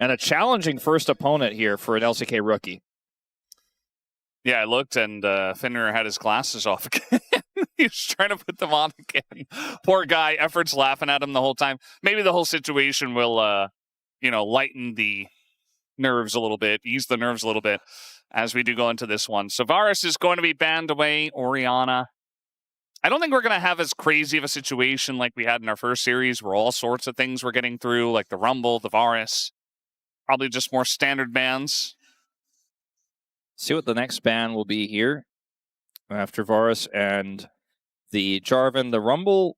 And a challenging first opponent here for an LCK rookie. Yeah, I looked, and FenRir had his glasses off again. He was trying to put them on again. Poor guy. Effort's laughing at him the whole time. Maybe the whole situation will, lighten the nerves a little bit, ease the nerves a little bit as we do go into this one. So Varus is going to be banned away. Orianna. I don't think we're going to have as crazy of a situation like we had in our first series where all sorts of things were getting through, like the Rumble, the Varus. Probably just more standard bans. See what the next ban will be here after Varus and the Jarvan. The Rumble,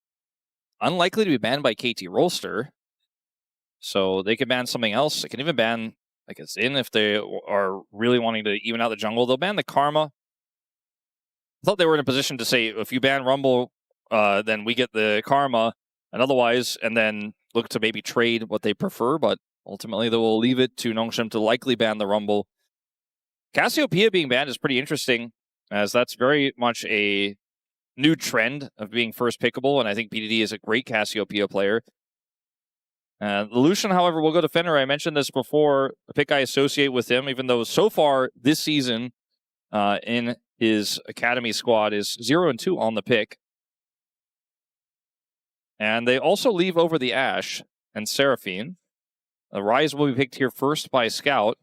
unlikely to be banned by KT Rolster. So they could ban something else. They can even ban like a Xin if they are really wanting to even out the jungle. They'll ban the Karma. I thought they were in a position to say, if you ban Rumble, then we get the Karma, and otherwise, and then look to maybe trade what they prefer, but ultimately they will leave it to Nongshim to likely ban the Rumble. Cassiopeia being banned is pretty interesting, as that's very much a new trend of being first pickable, and I think BDD is a great Cassiopeia player. The Lucian, however, will go to FenRir. I mentioned this before. The pick I associate with him, even though so far this season in his academy squad is 0-2 on the pick. And they also leave over the Ashe and Seraphine. The Ryze will be picked here first by Scout.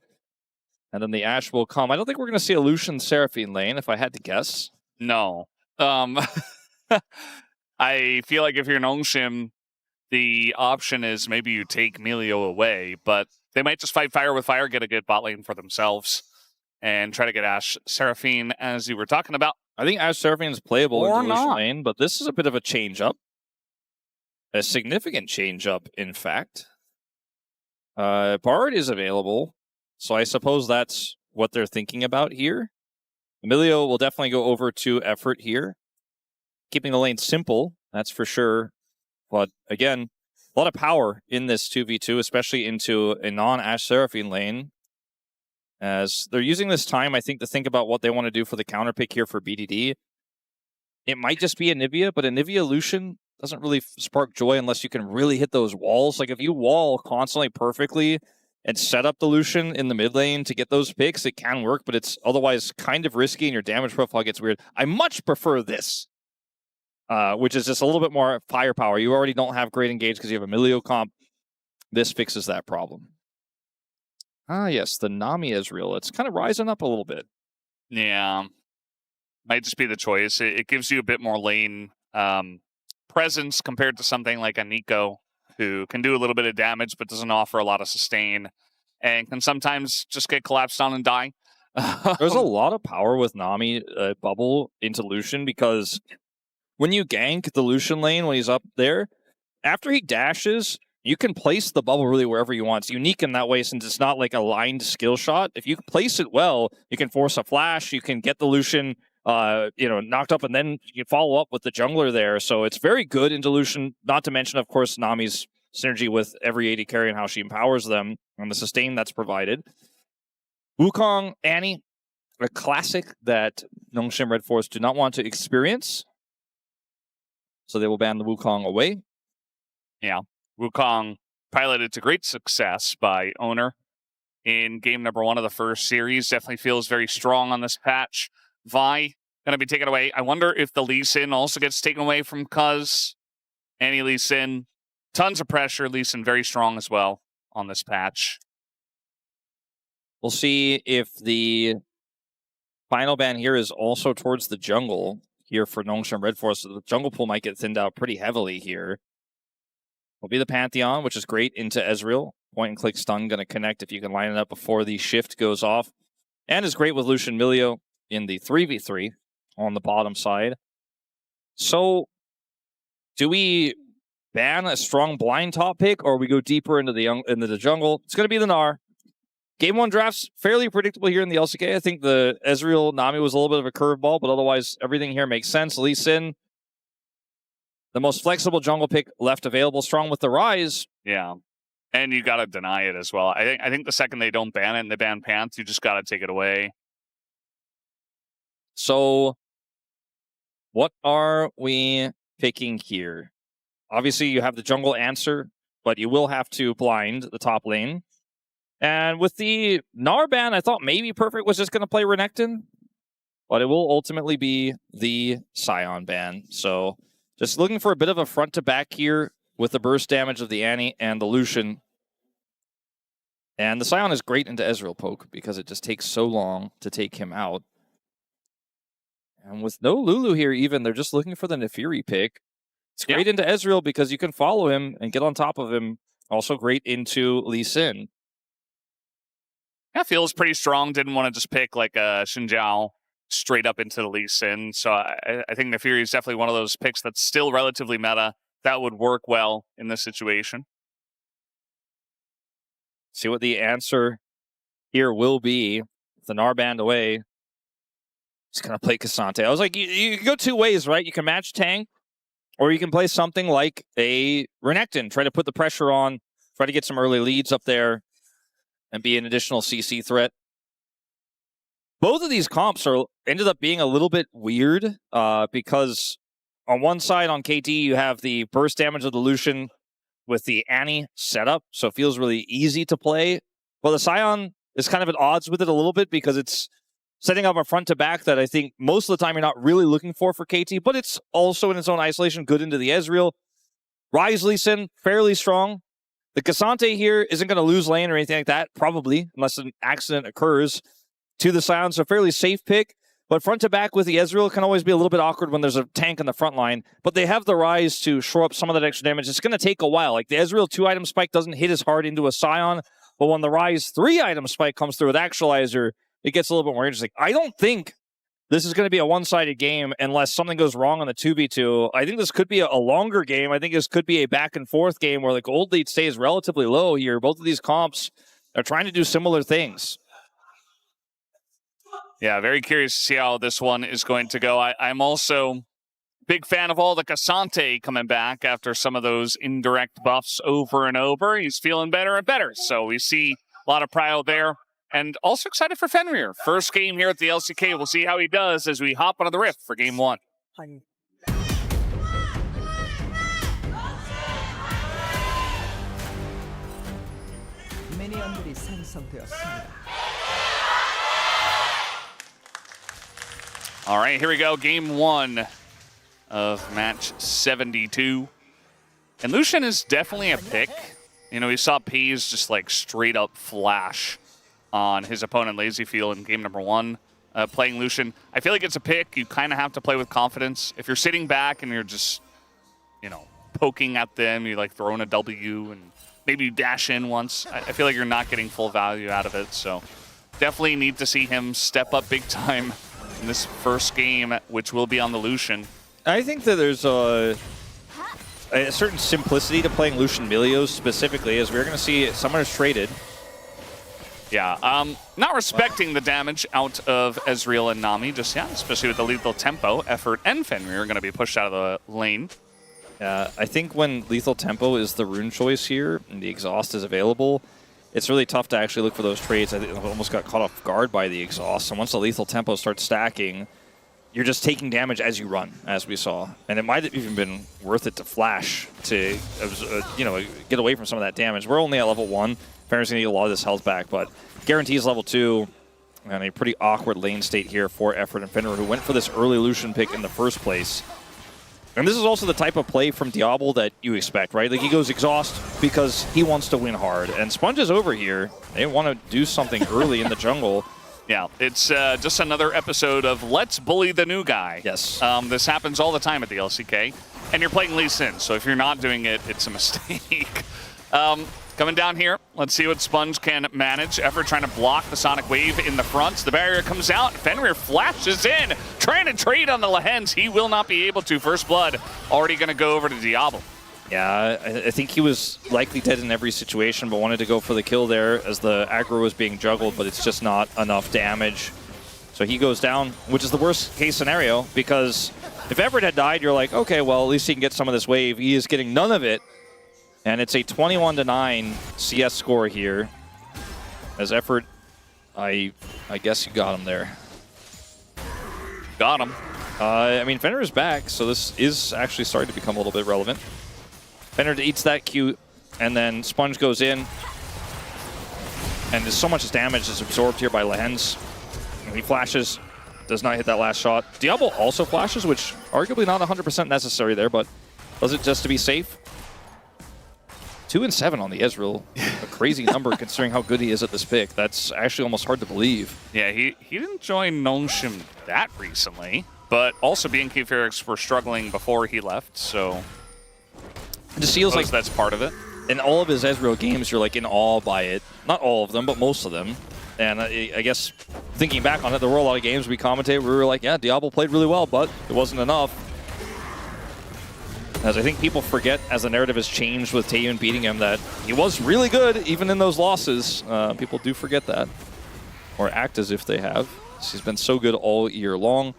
And then the Ashe will come. I don't think we're going to see a Lucian Seraphine lane, if I had to guess. No. I feel like if you're Nongshim, the option is maybe you take Milio away, but they might just fight fire with fire, get a good bot lane for themselves, and try to get Ashe Seraphine, as you were talking about. I think Ashe Seraphine is playable Or in the Lucian not. lane, but this is a bit of a change-up. A significant change-up, in fact. Bard is available, so I suppose that's what they're thinking about here. Milio will definitely go over to Effort here. Keeping the lane simple, that's for sure. But again, a lot of power in this 2v2, especially into a non-Ashe Seraphine lane. As they're using this time, I think, to think about what they want to do for the counter pick here for BDD. It might just be Anivia, but Anivia Lucian doesn't really spark joy unless you can really hit those walls. Like, if you wall constantly perfectly and set up the Lucian in the mid lane to get those picks, it can work, but it's otherwise kind of risky and your damage profile gets weird. I much prefer this. Which is just a little bit more firepower. You already don't have great engage because you have a Milio comp. This fixes that problem. Yes, the Nami Ezreal. It's kind of rising up a little bit. Yeah. Might just be the choice. It gives you a bit more lane presence compared to something like a Nico, who can do a little bit of damage but doesn't offer a lot of sustain and can sometimes just get collapsed on and die. There's a lot of power with Nami bubble into Lucian, because when you gank the Lucian lane when he's up there, after he dashes, you can place the bubble really wherever you want. It's unique in that way, since it's not like a lined skill shot. If you place it well, you can force a flash, you can get the Lucian knocked up, and then you follow up with the jungler there. So it's very good into Lucian, not to mention, of course, Nami's synergy with every AD carry and how she empowers them and the sustain that's provided. Wukong, Annie, a classic that Nongshim RedForce do not want to experience. So they will ban the Wukong away. Yeah. Wukong piloted to great success by Owner in game number 1 of the first series. Definitely feels very strong on this patch. Vi going to be taken away. I wonder if the Lee Sin also gets taken away from Cuzz. Annie Lee Sin. Tons of pressure. Lee Sin very strong as well on this patch. We'll see if the final ban here is also towards the jungle here for Nongshim RedForce. So the jungle pool might get thinned out pretty heavily here. Will be the Pantheon, which is great into Ezreal. Point and click stun going to connect if you can line it up before the shift goes off. And is great with Lucian Milio in the 3v3 on the bottom side. So, do we ban a strong blind top pick, or we go deeper into the jungle? It's going to be the Gnar. Game 1 drafts fairly predictable here in the LCK. I think the Ezreal Nami was a little bit of a curveball, but otherwise everything here makes sense. Lee Sin, the most flexible jungle pick left available, strong with the Ryze. Yeah. And you got to deny it as well. I think the second they don't ban it and they ban Panth, you just got to take it away. So, what are we picking here? Obviously, you have the jungle answer, but you will have to blind the top lane. And with the Gnar ban, I thought maybe Perfect was just going to play Renekton, but it will ultimately be the Sion ban. So just looking for a bit of a front to back here with the burst damage of the Annie and the Lucian. And the Sion is great into Ezreal poke because it just takes so long to take him out. And with no Lulu here even, they're just looking for the Naafiri pick. It's great into Ezreal because you can follow him and get on top of him. Also great into Lee Sin. Yeah, feels pretty strong. Didn't want to just pick like a Xinjiao straight up into the Lee Sin. So I think Naafiri is definitely one of those picks that's still relatively meta. That would work well in this situation. See what the answer here will be. The Gnar band away. He's going to play K'Sante. I was like, you can go two ways, right? You can match tank, or you can play something like a Renekton. Try to put the pressure on, try to get some early leads up there, and be an additional CC threat. Both of these comps ended up being a little bit weird because on one side, on KT, you have the burst damage of the Lucian with the Annie setup, so it feels really easy to play. Well, the Sion is kind of at odds with it a little bit because it's setting up a front to back that I think most of the time you're not really looking for KT, but it's also in its own isolation good into the Ezreal. Ryze Lee Sin, fairly strong. The K'Sante here isn't going to lose lane or anything like that, probably, unless an accident occurs to the Sion, so fairly safe pick. But front to back with the Ezreal can always be a little bit awkward when there's a tank in the front line. But they have the Ryze to shore up some of that extra damage. It's going to take a while. Like the Ezreal 2-item spike doesn't hit as hard into a Sion, but when the Ryze 3-item spike comes through with Actualizer, it gets a little bit more interesting. I don't think this is going to be a one-sided game unless something goes wrong on the 2v2. I think this could be a longer game. I think this could be a back-and-forth game where the gold lead stays relatively low here. Both of these comps are trying to do similar things. Yeah, very curious to see how this one is going to go. I'm also big fan of all the K'Sante coming back after some of those indirect buffs over and over. He's feeling better and better. So we see a lot of prio there. And also excited for FenRir. First game here at the LCK. We'll see how he does as we hop onto the Rift for game one. All right, here we go. Game one of match 72. And Lucian is definitely a pick. You know, we saw Peas just like straight up flash on his opponent Lazyfield in game number one. Playing Lucian, I feel like it's a pick. You kind of have to play with confidence. If you're sitting back and you're just, you know, poking at them, you like throwing a W and maybe you dash in once, I feel like you're not getting full value out of it. So definitely need to see him step up big time in this first game, which will be on the Lucian. I think that there's a certain simplicity to playing Lucian Milios specifically, as we're going to see Summoners traded. Yeah, not respecting the damage out of Ezreal and Nami just yet, especially with the lethal tempo. Effort and FenRir are going to be pushed out of the lane. I think when lethal tempo is the rune choice here and the exhaust is available, it's really tough to actually look for those trades. I think I almost got caught off guard by the exhaust. And once the lethal tempo starts stacking, you're just taking damage as you run, as we saw. And it might have even been worth it to flash to, you know, get away from some of that damage. We're only at level 1. FenRir's going to get a lot of this health back, but guarantees level 2. And a pretty awkward lane state here for Effort and FenRir, who went for this early Lucian pick in the first place. And this is also the type of play from Diable that you expect, right? Like, he goes exhaust because he wants to win hard. And Sponge is over here. They want to do something early in the jungle. Yeah, it's just another episode of Let's Bully the New Guy. Yes. This happens all the time at the LCK. And you're playing Lee Sin, so if you're not doing it, it's a mistake. Coming down here, let's see what Sponge can manage. Effort trying to block the Sonic Wave in the front. The barrier comes out. FenRir flashes in, trying to trade on the Lehends. He will not be able to. First blood already going to go over to Diable. Yeah, I think he was likely dead in every situation, but wanted to go for the kill there as the aggro was being juggled, but it's just not enough damage. So he goes down, which is the worst case scenario, because if Everett had died, you're like, okay, well, at least he can get some of this wave. He is getting none of it. And it's a 21-9 CS score here. As Effort, I guess you got him there. Got him. I mean, FenRir is back, so this is actually starting to become a little bit relevant. FenRir eats that Q, and then Sponge goes in. And there's so much damage is absorbed here by Lehends. He flashes, does not hit that last shot. Diable also flashes, which arguably not 100% necessary there, but does it just to be safe. 2 and 7 on the Ezreal. A crazy number considering how good he is at this pick. That's actually almost hard to believe. Yeah, he didn't join Nongshim that recently, but also BNK Fearix were struggling before he left, so It just feels like that's part of it. In all of his Ezreal games, you're like in awe by it. Not all of them, but most of them. And I guess thinking back on it, there were a lot of games we commentated where we were like, yeah, Diable played really well, but it wasn't enough. As I think people forget, as the narrative has changed with Taeyun beating him, that he was really good even in those losses. People do forget that, or act as if they have. He's been so good all year long.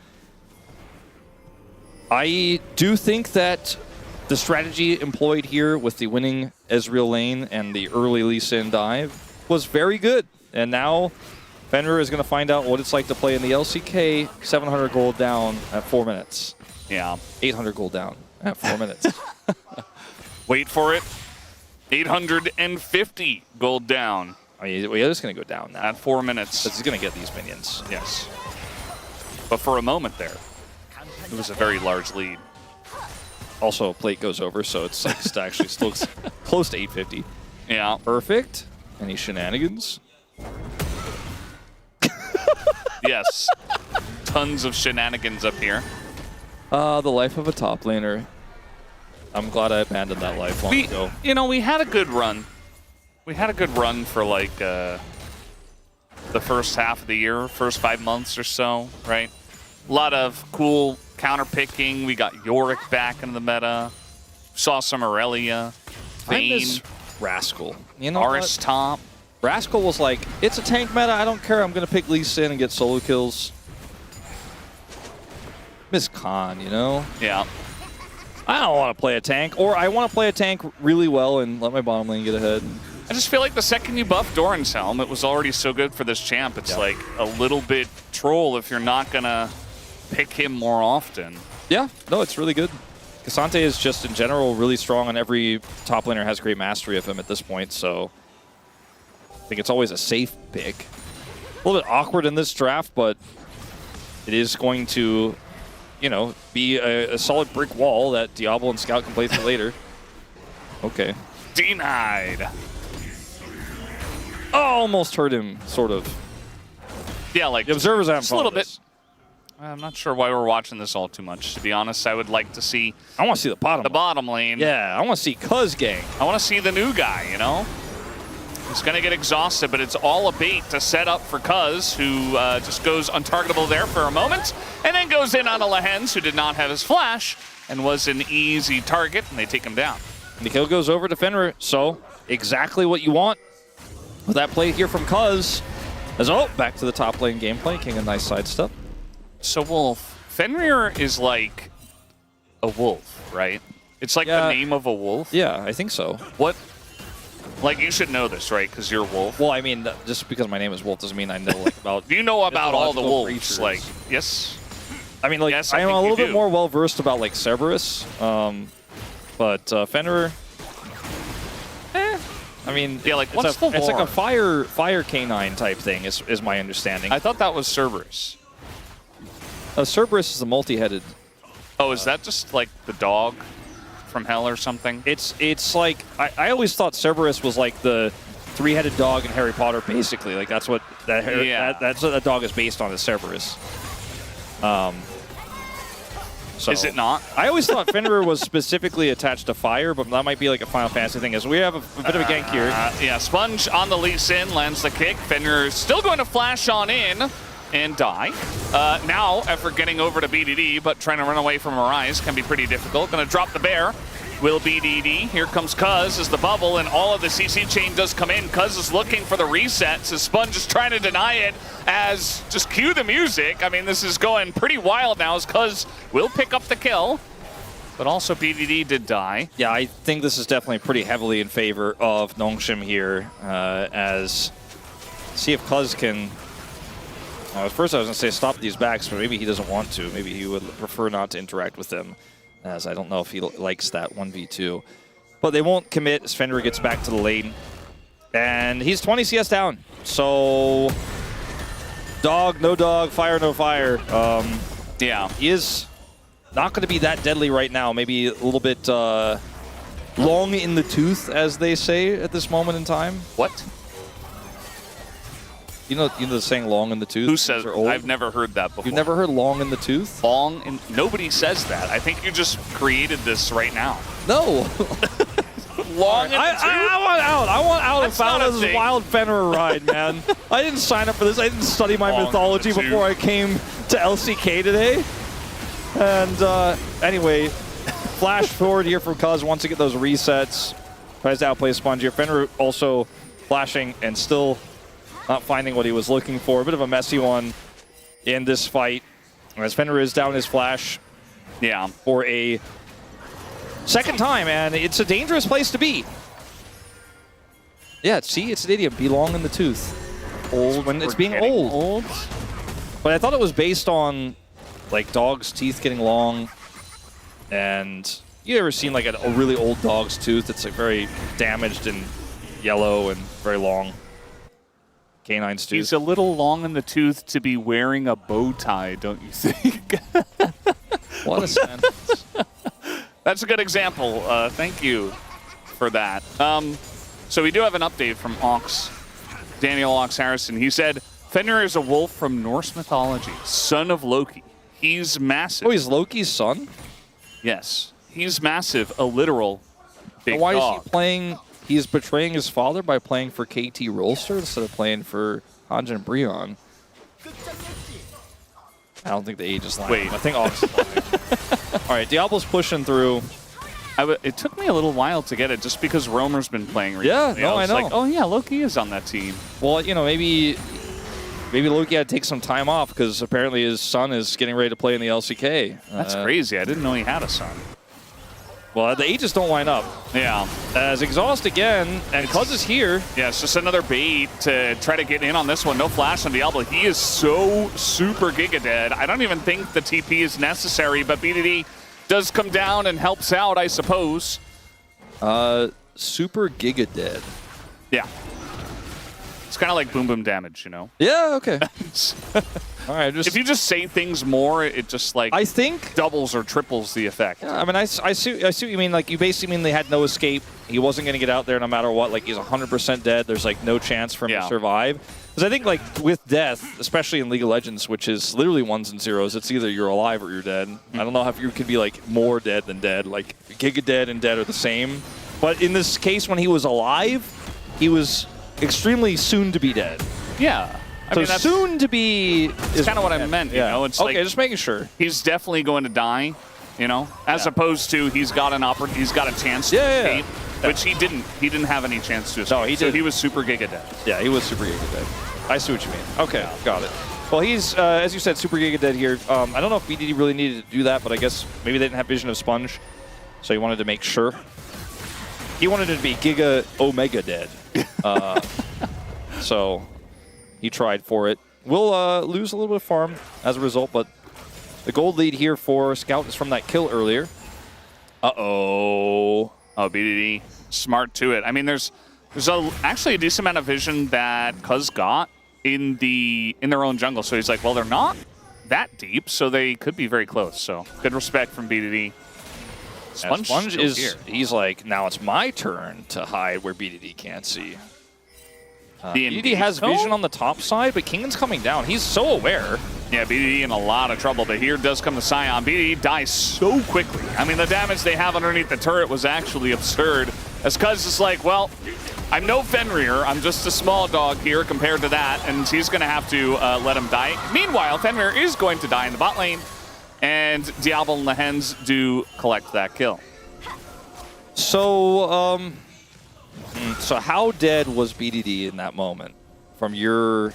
I do think that the strategy employed here with the winning Ezreal lane and the early Lee Sin dive was very good. And now FenRir is going to find out what it's like to play in the LCK 700 gold down at 4 minutes. Yeah. 800 gold down at 4 minutes. Wait for it. 850 gold down. I mean, we're just going to go down now. At 4 minutes. Because he's going to get these minions. Yes. But for a moment there, it was a very large lead. Also, plate goes over, so it's actually still close to 850. Yeah. Perfect. Any shenanigans? Yes. Tons of shenanigans up here. The life of a top laner. I'm glad I abandoned that life long ago. You know, we had a good run. We had a good run for like the first half of the year, first 5 months or so, right? A lot of cool counter picking. We got Yorick back in the meta. Saw some Aurelia. Vayne. Rascal. You know Aris what? top. Rascal was like, it's a tank meta, I don't care, I'm going to pick Lee Sin and get solo kills. Miss Khan, you know? Yeah. I don't want to play a tank, or I want to play a tank really well and let my bottom lane get ahead. I just feel like the second you buff Doran's Helm, it was already so good for this champ. It's like a little bit troll if you're not going to pick him more often. Yeah, no, it's really good. Cassante is just, in general, really strong, and every top laner has great mastery of him at this point, so I think it's always a safe pick. A little bit awkward in this draft, but it is going to, you know, be a solid brick wall that Diable and Scout can play through later. Okay. Denied. Oh, almost hurt him, sort of. Yeah, like the observers haven't just a little bit. I'm not sure why we're watching this all too much. To be honest, I would like to see. I want to see the bottom lane. Yeah, I want to see Cuzz gang. I want to see the new guy. You know, he's gonna get exhausted, but it's all a bait to set up for Cuzz, who just goes untargetable there for a moment, and then goes in on a Lehends, who did not have his flash and was an easy target, and they take him down. And the kill goes over to FenRir, so exactly what you want with that play here from Cuzz. As back to the top lane gameplay, Kingen nice sidestep. So Wolf, FenRir is like a wolf, right? It's like the name of a wolf. Yeah, I think so. What? Like, you should know this, right? Because you're Wolf. Well, I mean, just because my name is Wolf doesn't mean I know like about. You know about all the wolves, creatures. like yes. I mean, like yes, I am a little bit do. more well versed about like Cerberus, but FenRir. I mean, yeah, like it's what's the it's like lore? a fire canine type thing is my understanding. I thought that was Cerberus. Cerberus is a multi-headed. Oh, is that just like the dog from hell or something? It's like I always thought Cerberus was like the three-headed dog in Harry Potter, basically. Like that's what that's what that dog is based on, is Cerberus. So is it not? I always thought FenRir was specifically attached to fire, but that might be like a Final Fantasy thing. As we have a bit of a gank here. Yeah, Sponge on the Lee Sin lands the kick. FenRir is still going to flash on in and die. Now, effort getting over to BDD, but trying to run away from Ryze can be pretty difficult. Going to drop the bear. Will BDD. Here comes Cuzz as the bubble, and all of the CC chain does come in. Cuzz is looking for the resets. As Sponge is trying to deny it, as just cue the music. I mean, this is going pretty wild now, as Cuzz will pick up the kill. But also BDD did die. Yeah, I think this is definitely pretty heavily in favor of Nongshim here, as see if Cuzz can. At first I was going to say stop these backs, but maybe he doesn't want to. Maybe he would prefer not to interact with them, as I don't know if he likes that 1v2. But they won't commit as FenRir gets back to the lane. And he's 20 CS down. So dog, no dog, fire, no fire. Yeah. He is not going to be that deadly right now. Maybe a little bit long in the tooth, as they say at this moment in time. What? You know the saying "long in the tooth." Who says? I've never heard that before. You've never heard "long in the tooth"? Long in nobody says that. I think you just created this right now. No. Long in the tooth? I want out. I want out of That's not a Valdes' thing. wild FenRir ride, man. I didn't sign up for this. I didn't study my Long mythology in the before I came to LCK today. And anyway, flash forward here from Cuzz wants to get those resets. Tries to outplay Sponge here. FenRir also flashing and still not finding what he was looking for. A bit of a messy one in this fight. As FenRir is down his flash for a second time, and it's a dangerous place to be. Yeah, see, it's an idiom. Be long in the tooth. Old when it's being old. But I thought it was based on like dogs' teeth getting long. And you ever seen like a really old dog's tooth that's like very damaged and yellow and very long? Canine's tooth. He's a little long in the tooth to be wearing a bow tie, don't you think? What a sentence. That's a good example. Thank you for that. So we do have an update from Ox, Daniel Ox Harrison. He said, FenRir is a wolf from Norse mythology, son of Loki. He's massive. Oh, he's Loki's son? Yes. He's massive, a literal big Why dog. is he playing? He's betraying his father by playing for KT Rolster instead of playing for Hanjin Brion. I don't think the age is lying. Wait. I think Ox is lying. All right, Diable's pushing through. It took me a little while to get it just because Roamer's been playing recently. Yeah, no, I know. Like, oh yeah, Loki is on that team. Well, you know, maybe Loki had to take some time off because apparently his son is getting ready to play in the LCK. That's crazy. I didn't know he had a son. Well, the ages don't line up. Yeah. As Exhaust again, and Cuzz is here. Yeah, it's just another bait to try to get in on this one. No flash on Diable. He is so super giga dead. I don't even think the TP is necessary, but BDD does come down and helps out, I suppose. Super giga dead. Yeah. It's kind of like boom boom damage, you know? Yeah, okay. All right, if you just say things more, it just like I think doubles or triples the effect. Yeah, I mean, I see what you mean. Like, you basically mean they had no escape. He wasn't going to get out there no matter what. Like, he's 100% dead. There's, like, no chance for him to survive. Because I think, like, with death, especially in League of Legends, which is literally ones and zeros, it's either you're alive or you're dead. I don't know if you could be, like, more dead than dead. Like, giga dead and dead are the same. But in this case, when he was alive, he was extremely soon to be dead. Yeah. I mean, soon to be is kind of what I meant, you know? It's okay, like, just making sure. He's definitely going to die, you know, as opposed to he's got a chance to escape, which he didn't. He didn't have any chance to escape. No, he so didn't. he was super giga dead. Yeah, he was super giga dead. I see what you mean. Okay, got it. Well, he's, as you said, super giga dead here. I don't know if BDD really needed to do that, but I guess maybe they didn't have vision of Sponge, so he wanted to make sure. He wanted it to be giga omega dead. So he tried for it. We'll lose a little bit of farm as a result, but the gold lead here for Scout is from that kill earlier. Uh-oh. Oh, BDD. Smart to it. I mean, there's actually a decent amount of vision that Cuzz got in their own jungle. So he's like, well, they're not that deep, so they could be very close. So good respect from BDD. Sponge is here. He's like, now it's my turn to hide where BDD can't see. BDD has vision on the top side, but Kingen's coming down. He's so aware. Yeah, BDD in a lot of trouble, but here does come the Sion. BDD dies so quickly. I mean, the damage they have underneath the turret was actually absurd. As Cuzz is like, well, I'm no FenRir. I'm just a small dog here compared to that, and he's going to have to let him die. Meanwhile, FenRir is going to die in the bot lane, and Diable and Lehends do collect that kill. So, so how dead was BDD in that moment? From your,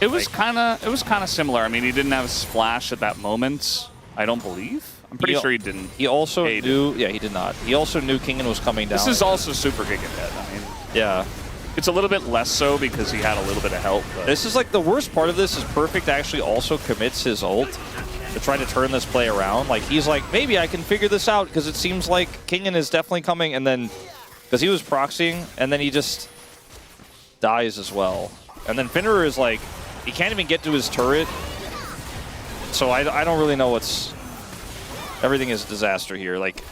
it was kind of similar. I mean, he didn't have his flash at that moment. I don't believe. I'm pretty sure he didn't. He also knew. Yeah, he did not. He also knew Kingen was coming down. This is also super giga dead. I mean, yeah, it's a little bit less so because he had a little bit of help. But this is like the worst part of this is Perfect actually also commits his ult to try to turn this play around. Like, he's like, maybe I can figure this out because it seems like Kingen is definitely coming, and then because he was proxying, and then he just dies as well. And then FenRir is like, he can't even get to his turret. So I don't really know what's... Everything is a disaster here. Like,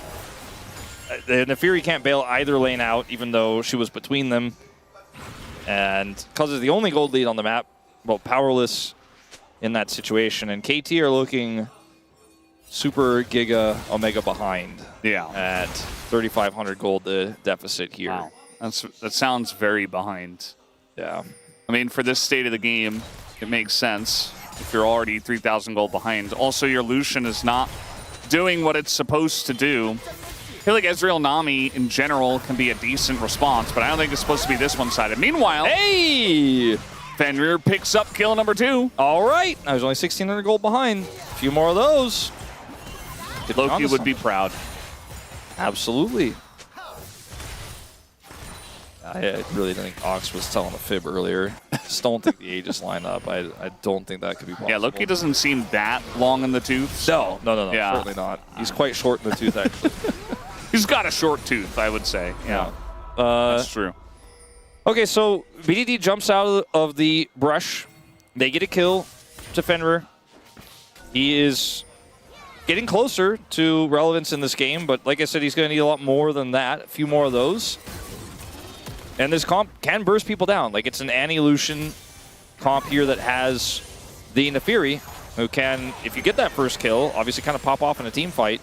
the Naafiri can't bail either lane out, even though she was between them. And Cuzz is the only gold lead on the map. Well, powerless in that situation. And KT are looking super giga omega behind. Yeah. At 3,500 gold the deficit here. Wow. That sounds very behind. Yeah. I mean, for this state of the game, it makes sense if you're already 3,000 gold behind. Also, your Lucian is not doing what it's supposed to do. I feel like Ezreal Nami in general can be a decent response, but I don't think it's supposed to be this one-sided. Meanwhile, hey! FenRir picks up kill number 2. All right. I was only 1,600 gold behind. A few more of those. Loki would be proud. Absolutely. I really think Ox was telling a fib earlier. Just don't think the Aegis line up. I don't think that could be possible. Yeah, Loki doesn't seem that long in the tooth. So. No, yeah. Certainly not. He's quite short in the tooth, actually. He's got a short tooth, I would say. Yeah. That's true. Okay, so BDD jumps out of the brush. They get a kill to FenRir. He is getting closer to relevance in this game, but like I said, he's going to need a lot more than that. A few more of those. And this comp can burst people down. Like, it's an Lucian comp here that has the Naafiri, who can, if you get that first kill, obviously kind of pop off in a team fight.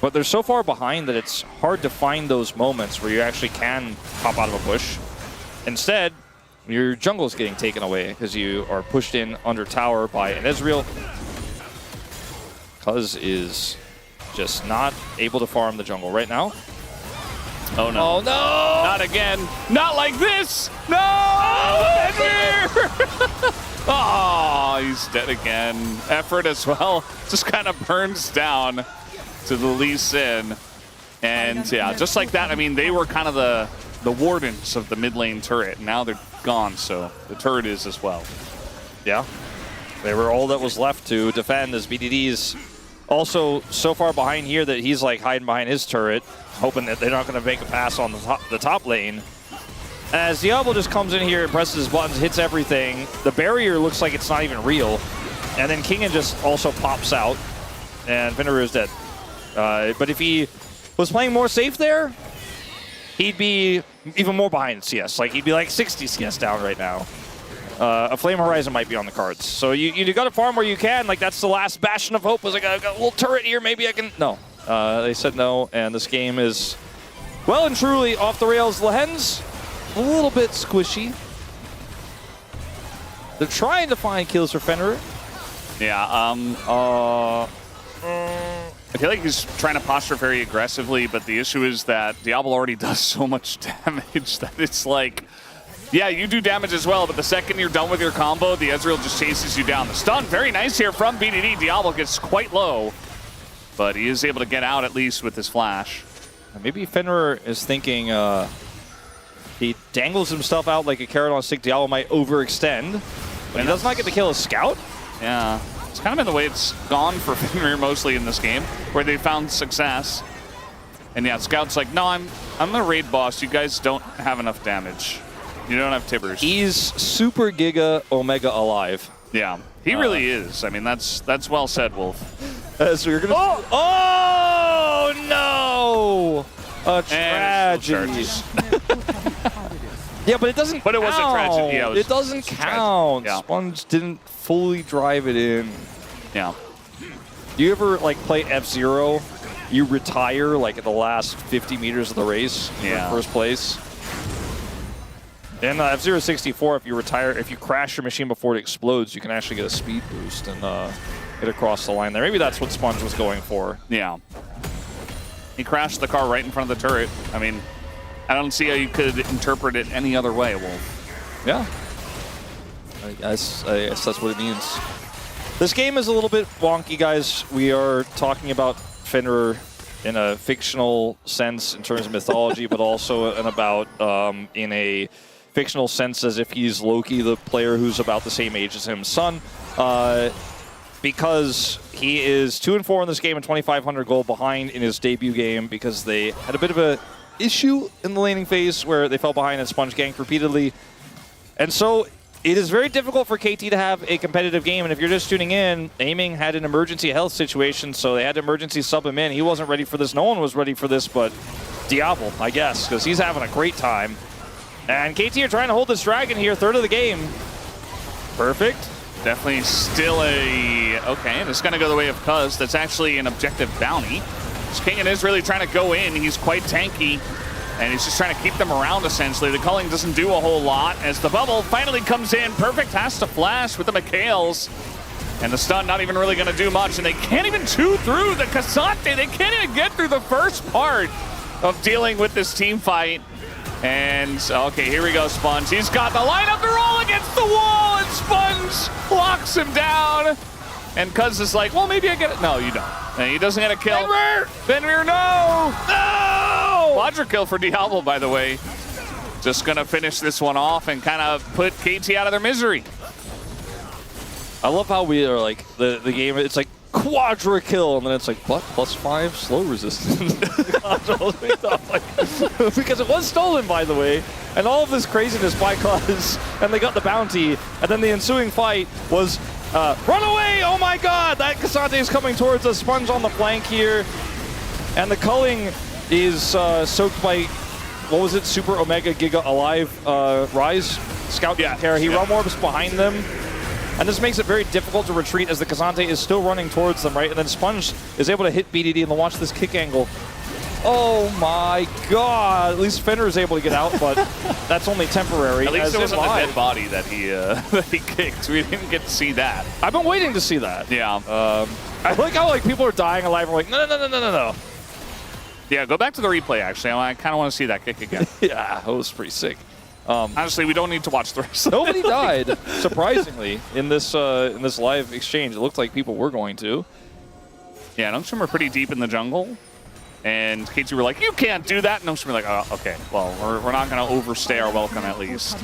But they're so far behind that it's hard to find those moments where you actually can pop out of a bush. Instead, your jungle's getting taken away because you are pushed in under tower by an Ezreal. Cuzz is just not able to farm the jungle right now. Oh no. Oh no! Not again. Not like this! No! Oh, he's dead again. Effort as well. Just kind of burns down to the Lee Sin. And yeah, just like that, I mean, they were kind of the wardens of the mid lane turret. Now they're gone, so the turret is as well. Yeah. They were all that was left to defend as BDD's also so far behind here that he's like hiding behind his turret, hoping that they're not going to make a pass on the top lane. As Diable just comes in here and presses his buttons, hits everything. The barrier looks like it's not even real. And then Kingen just also pops out, and FenRir is dead. But if he was playing more safe there, he'd be even more behind CS. Like, he'd be like 60 CS down right now. A Flame Horizon might be on the cards. So you got to farm where you can. Like, that's the last bastion of hope. Was like, I got a little turret here, maybe I can... No. They said no, and this game is well and truly off the rails. Lehends, a little bit squishy. They're trying to find kills for FenRir. Yeah, I feel like he's trying to posture very aggressively, but the issue is that Diable already does so much damage that it's like, yeah, you do damage as well, but the second you're done with your combo, the Ezreal just chases you down. The stun, very nice here from BDD. Diable gets quite low, but he is able to get out at least with his flash. Maybe FenRir is thinking he dangles himself out like a carrot on a stick. Diable might overextend, but he does not get to kill a scout. Yeah, it's kind of been the way it's gone for FenRir mostly in this game, where they found success. And yeah, Scout's like, no, I'm the raid boss. You guys don't have enough damage. You don't have Tibbers. He's super giga omega alive. Yeah, he really is. I mean, that's well said, Wolf. As we're gonna. Oh no! A tragedy. Yeah, but it doesn't. But it was a tragedy. Yeah, it doesn't count. Yeah. Sponge didn't fully drive it in. Yeah. Do you ever like play F-Zero? You retire like at the last 50 meters of the race. Yeah. First place. In F-Zero 64, if you crash your machine before it explodes, you can actually get a speed boost and get across the line there. Maybe that's what Sponge was going for. Yeah. He crashed the car right in front of the turret. I mean, I don't see how you could interpret it any other way, Wolf. Yeah. I guess that's what it means. This game is a little bit wonky, guys. We are talking about FenRir in a fictional sense in terms of mythology, but also in a fictional sense as if he's Loki, the player who's about the same age as him, son. Because he is 2-4 in this game and 2,500 gold behind in his debut game because they had a bit of a issue in the laning phase where they fell behind and Sponge ganked repeatedly. And so it is very difficult for KT to have a competitive game. And if you're just tuning in, Aiming had an emergency health situation, so they had to emergency sub him in. He wasn't ready for this. No one was ready for this, but Diable, I guess, because he's having a great time. And KT are trying to hold this dragon here, third of the game. Perfect. Definitely still a... Okay, this is going to go the way of Cuzz. That's actually an objective bounty. Kingen is really trying to go in. He's quite tanky, and he's just trying to keep them around, essentially. The culling doesn't do a whole lot as the bubble finally comes in. Perfect has to flash with the McHale's. And the stun not even really going to do much, and they can't even chew through the Cassante. They can't even get through the first part of dealing with this team fight. And, okay, here we go, Sponge. He's got the lineup to roll against the wall, and Sponge locks him down. And Cuzz is like, well, maybe I get it. No, you don't. And he doesn't get a kill. FenRir! FenRir, no! No! Quadra kill for Diable, by the way. Just going to finish this one off and kind of put KT out of their misery. I love how we are like, the game, it's like quadra kill, and then it's like, what? +5 slow resistance. Because it was stolen, by the way, and all of this craziness by Cuzz, and they got the bounty, and then the ensuing fight was, run away! Oh my god! That Cassante is coming towards us. Sponge on the flank here, and the culling is soaked by, what was it, Super Omega Giga Alive Ryze? Scout care. He run orbs behind them. And this makes it very difficult to retreat as the Cassante is still running towards them, right? And then Sponge is able to hit BDD, and then watch this kick angle. Oh my god! At least FenRir is able to get out, but that's only temporary. At least it wasn't the dead body that he kicked. We didn't get to see that. I've been waiting to see that. Yeah. I like how like people are dying alive and like, no. Yeah, go back to the replay, actually. I kind of want to see that kick again. Yeah, that was pretty sick. Honestly, we don't need to watch the rest. Nobody died, surprisingly, in this live exchange. It looked like people were going to. Yeah, Nungstrom were pretty deep in the jungle, and KT were like, you can't do that. And Nungstrom were like, oh, okay, well, we're not going to overstay our welcome, at least.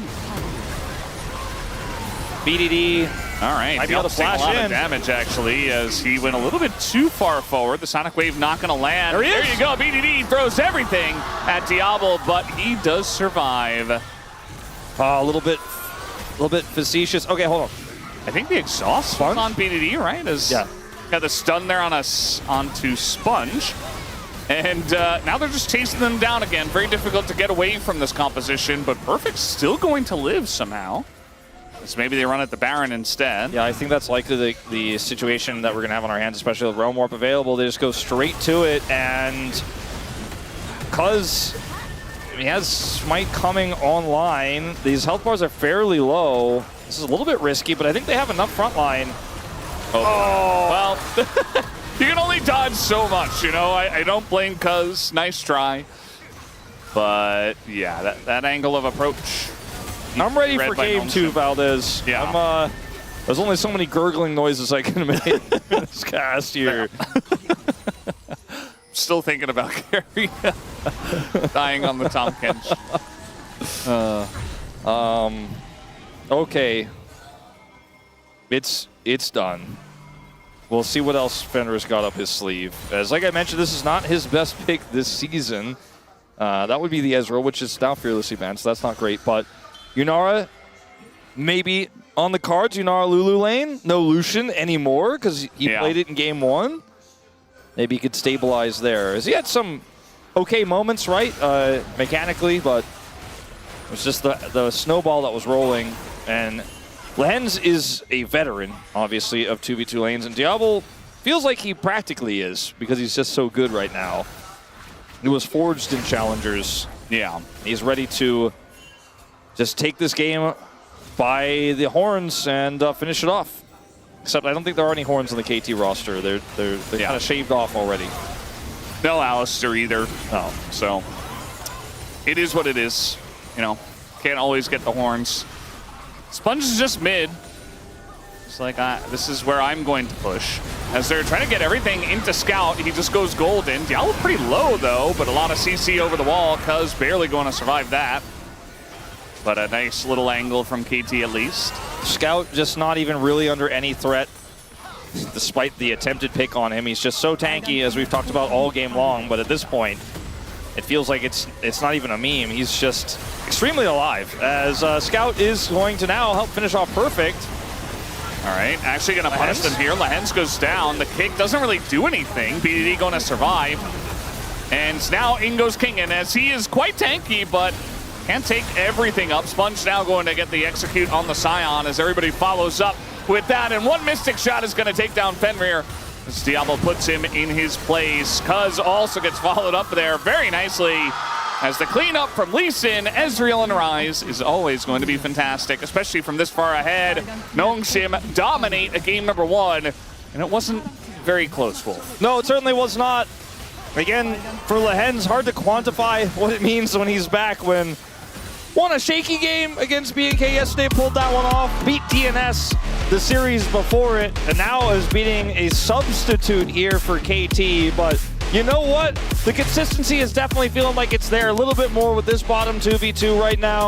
BDD. All right, Might be able to flash a lot in. of damage, actually, as he went a little bit too far forward. The Sonic Wave not going to land. There he is. There you go. BDD throws everything at Diable, but he does survive. A little bit facetious. Okay, hold on. I think the exhaust was on BDD, right? Got the stun there onto Sponge. And now they're just chasing them down again. Very difficult to get away from this composition, but Perfect's still going to live somehow. So maybe they run at the Baron instead. Yeah, I think that's likely the situation that we're going to have on our hands, especially with Realm Warp available. They just go straight to it, and Cuzz, he has Smite coming online. These health bars are fairly low. This is a little bit risky, but I think they have enough frontline. Oh. Well, you can only dodge so much, you know? I don't blame Cuzz. Nice try. But, yeah, that angle of approach. I'm ready for game 2, Valdes. Yeah. There's only so many gurgling noises I can make in this cast here. Still thinking about Carrie dying on the Tom Kench. Okay. It's done. We'll see what else FenRir's got up his sleeve. As like I mentioned, this is not his best pick this season. That would be the Ezreal, which is now fearlessly banned, so that's not great. But Yunara, maybe on the cards, Yunara Lulu lane. No Lucian anymore because he played it in game 1. Maybe he could stabilize there. As he had some okay moments, right, mechanically, but it was just the snowball that was rolling. And Lehends is a veteran, obviously, of 2v2 lanes, and Diable feels like he practically is because he's just so good right now. He was forged in challengers. Yeah. He's ready to just take this game by the horns and finish it off. Except I don't think there are any horns on the KT roster. They're kind of shaved off already. No Alistair either. Oh, so it is what it is. You know, can't always get the horns. Sponge is just mid. It's like, this is where I'm going to push. As they're trying to get everything into Scout, he just goes golden. Diablo pretty low, though, but a lot of CC over the wall. Cuzz barely going to survive that. But a nice little angle from KT at least. Scout just not even really under any threat, despite the attempted pick on him. He's just so tanky, as we've talked about all game long, but at this point, it feels like it's not even a meme. He's just extremely alive, as Scout is going to now help finish off Perfect. All right, actually going to punish them here. Lehends goes down. The kick doesn't really do anything. BDD going to survive. And now in goes Kingen, as he is quite tanky, but can't take everything up. Sponge now going to get the execute on the Sion as everybody follows up with that. And one Mystic shot is going to take down FenRir as Diable puts him in his place. Cuzz also gets followed up there very nicely. As the cleanup from Lucian, Ezreal, and Ryze is always going to be fantastic, especially from this far ahead. Knowing him dominate a game number 1, and it wasn't very close, Wolf. No, it certainly was not. Again, for Lehends, hard to quantify what it means when he's back, when won a shaky game against BNK yesterday, pulled that one off, beat DNS the series before it, and now is beating a substitute here for KT, but you know what? The consistency is definitely feeling like it's there a little bit more with this bottom 2v2 right now.